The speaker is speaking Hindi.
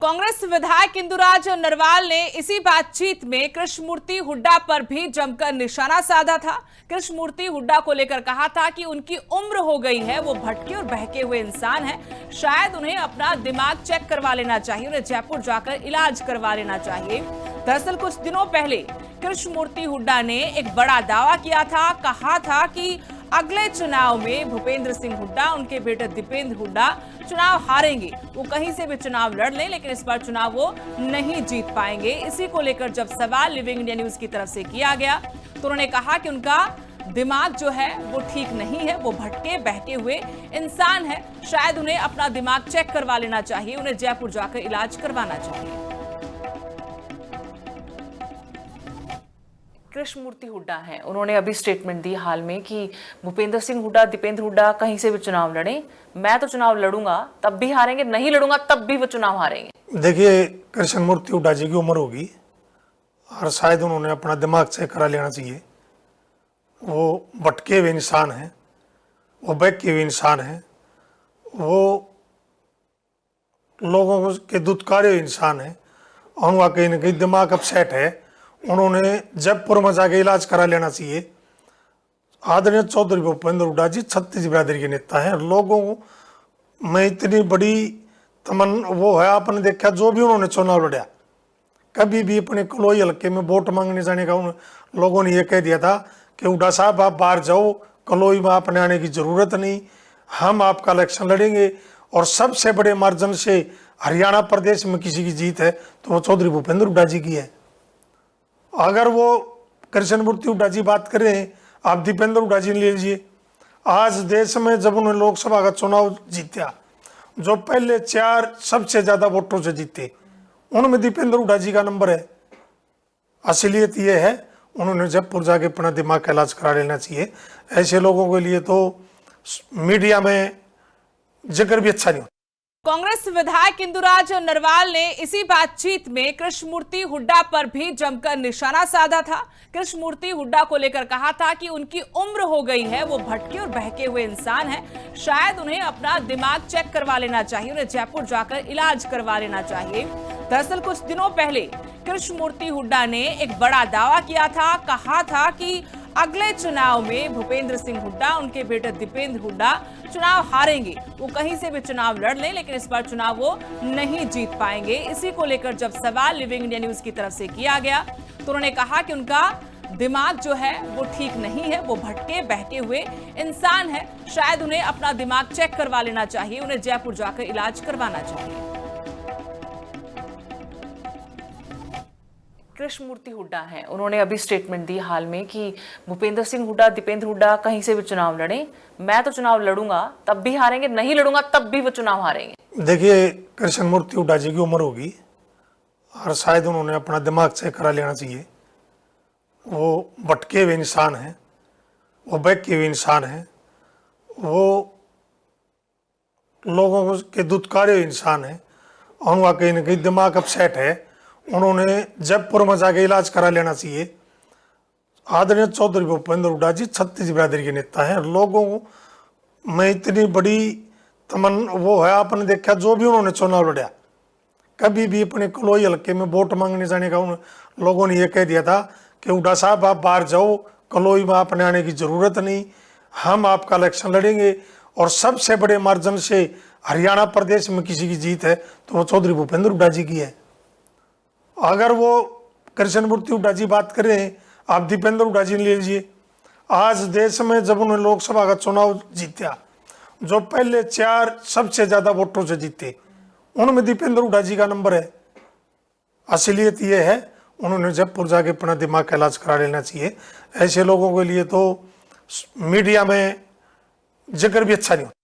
कांग्रेस विधायक इंदुराज नरवाल ने इसी बातचीत में कृष्णमूर्ति हुड्डा पर भी जमकर निशाना साधा था। कृष्णमूर्ति हुड्डा को लेकर कहा था कि उनकी उम्र हो गई है, वो भटके और बहके हुए इंसान हैं, शायद उन्हें अपना दिमाग चेक करवा लेना चाहिए, उन्हें जयपुर जाकर इलाज करवा लेना चाहिए। दरअसल कुछ दिनों पहले कृष्णमूर्ति हुड्डा ने एक बड़ा दावा किया था, कहा था कि अगले चुनाव में भूपेंद्र सिंह हुड्डा, उनके बेटे दीपेंद्र हुड्डा चुनाव हारेंगे। वो कहीं से भी चुनाव लड़ लें, लेकिन इस बार चुनाव वो नहीं जीत पाएंगे। इसी को लेकर जब सवाल लिविंग इंडिया न्यूज की तरफ से किया गया तो उन्होंने कहा कि उनका दिमाग जो है वो ठीक नहीं है, वो भटके बहके हुए इंसान है, शायद उन्हें अपना दिमाग चेक करवा लेना चाहिए, उन्हें जयपुर जाकर इलाज करवाना चाहिए। कृष्णमूर्ति हुड्डा हैं, उन्होंने अभी स्टेटमेंट दी हाल में कि भूपेंद्र सिंह हुड्डा, दीपेंद्र हुड्डा कहीं से भी चुनाव लड़े, मैं तो चुनाव लड़ूंगा तब भी हारेंगे, नहीं लड़ूंगा तब भी वो चुनाव हारेंगे। देखिए, कृष्णमूर्ति हुड्डा जी की उम्र होगी और शायद उन्होंने अपना दिमाग चेक करा लेना चाहिए। वो भटके हुए इंसान हैं, वो बहके हुए इंसान हैं, वो लोगों के दुत्कारे हुए इंसान हैं और उनका कहीं ना कहीं दिमाग अपसेट है। उन्होंने जयपुर में जाके इलाज करा लेना चाहिए। आदरणीय चौधरी भूपेंद्र हुड्डा जी छत्तीस बिरादरी के नेता हैं। लोगों में इतनी बड़ी वो है, आपने देखा जो भी उन्होंने चुनाव लड़ा, कभी भी अपने कलोई हल्के में वोट मांगने जाने का उन लोगों ने ये कह दिया था कि हुड्डा साहब आप बाहर जाओ, कलोई में आपने आने की जरूरत नहीं, हम आपका इलेक्शन लड़ेंगे। और सबसे बड़े मार्जिन से हरियाणा प्रदेश में किसी की जीत है तो वो चौधरी भूपेंद्र हुड्डा जी की है। अगर वो कृष्णमूर्ति हुड्डा जी बात करें, आप दीपेंद्र हुड्डा जी ले लीजिए। आज देश में जब उन्होंने लोकसभा का चुनाव जीता, जो पहले 4 सबसे ज्यादा वोटों से जीते, उनमें दीपेंद्र हुड्डा जी का नंबर है। असलियत ये है, उन्होंने जयपुर जाके अपना दिमाग का इलाज करा लेना चाहिए। ऐसे लोगों के लिए तो मीडिया में जिक्र भी अच्छा नहीं होता। कांग्रेस विधायक इंदुराज नरवाल ने इसी बातचीत में कृष्णमूर्ति हुड्डा पर भी जमकर निशाना साधा था। कृष्णमूर्ति हुड्डा को लेकर कहा था कि उनकी उम्र हो गई है, वो भटके और बहके हुए इंसान हैं, शायद उन्हें अपना दिमाग चेक करवा लेना चाहिए, उन्हें जयपुर जाकर इलाज करवा लेना चाहिए। दरअसल कुछ दिनों पहले कृष्णमूर्ति हुड्डा ने एक बड़ा दावा किया था, कहा था कि अगले चुनाव में भूपेंद्र सिंह हुड्डा, उनके बेटे दीपेंद्र हुड्डा चुनाव हारेंगे। वो कहीं से भी चुनाव लड़ लें, लेकिन इस बार चुनाव वो नहीं जीत पाएंगे। इसी को लेकर जब सवाल लिविंग इंडिया न्यूज की तरफ से किया गया तो उन्होंने कहा कि उनका दिमाग जो है वो ठीक नहीं है, वो भटके बहके हुए इंसान है, शायद उन्हें अपना दिमाग चेक करवा लेना चाहिए, उन्हें जयपुर जाकर इलाज करवाना चाहिए। कृष्णमूर्ति हुड्डा हैं, उन्होंने अभी स्टेटमेंट दी हाल में कि भूपेंद्र सिंह हुड्डा, दीपेंद्र हुड्डा कहीं से भी चुनाव लड़े, मैं तो चुनाव लड़ूंगा तब भी हारेंगे, नहीं लड़ूंगा तब भी वो चुनाव हारेंगे। देखिए, कृष्णमूर्ति हुड्डा जी की उम्र होगी और शायद उन्होंने अपना दिमाग चेक करा लेना चाहिए। वो भटके हुए इंसान हैं, वो बहके हुए इंसान हैं, वो लोगों के दुत्कारे हुए इंसान हैं और उनका कहीं ना कहीं दिमाग अपसेट है। उन्होंने जयपुर में जाके इलाज करा लेना चाहिए। आदरणीय चौधरी भूपेंद्र हुड्डा जी छत्तीस बिरादरी के नेता हैं। लोगों में इतनी बड़ी वो है, आपने देखा जो भी उन्होंने चुनाव लड़ा, कभी भी अपने कलोई हल्के में वोट मांगने जाने का उन लोगों ने ये कह दिया था कि हुड्डा साहब आप बाहर जाओ, कलोई में आपने आने की जरूरत नहीं, हम आपका इलेक्शन लड़ेंगे। और सबसे बड़े मार्जिन से हरियाणा प्रदेश में किसी की जीत है तो वो चौधरी भूपेंद्र हुड्डा जी की है। अगर वो कृष्णमूर्ति हुड्डा जी बात करें, आप दीपेंद्र हुड्डा जी ले लीजिए। आज देश में जब उन्होंने लोकसभा का चुनाव जीता, जो पहले 4 सबसे ज्यादा वोटों से जीते, उनमें दीपेंद्र हुड्डा जी का नंबर है। असलियत ये है, उन्होंने जयपुर जाके अपना दिमाग का इलाज करा लेना चाहिए। ऐसे लोगों के लिए तो मीडिया में जिक्र भी अच्छा नहीं होता।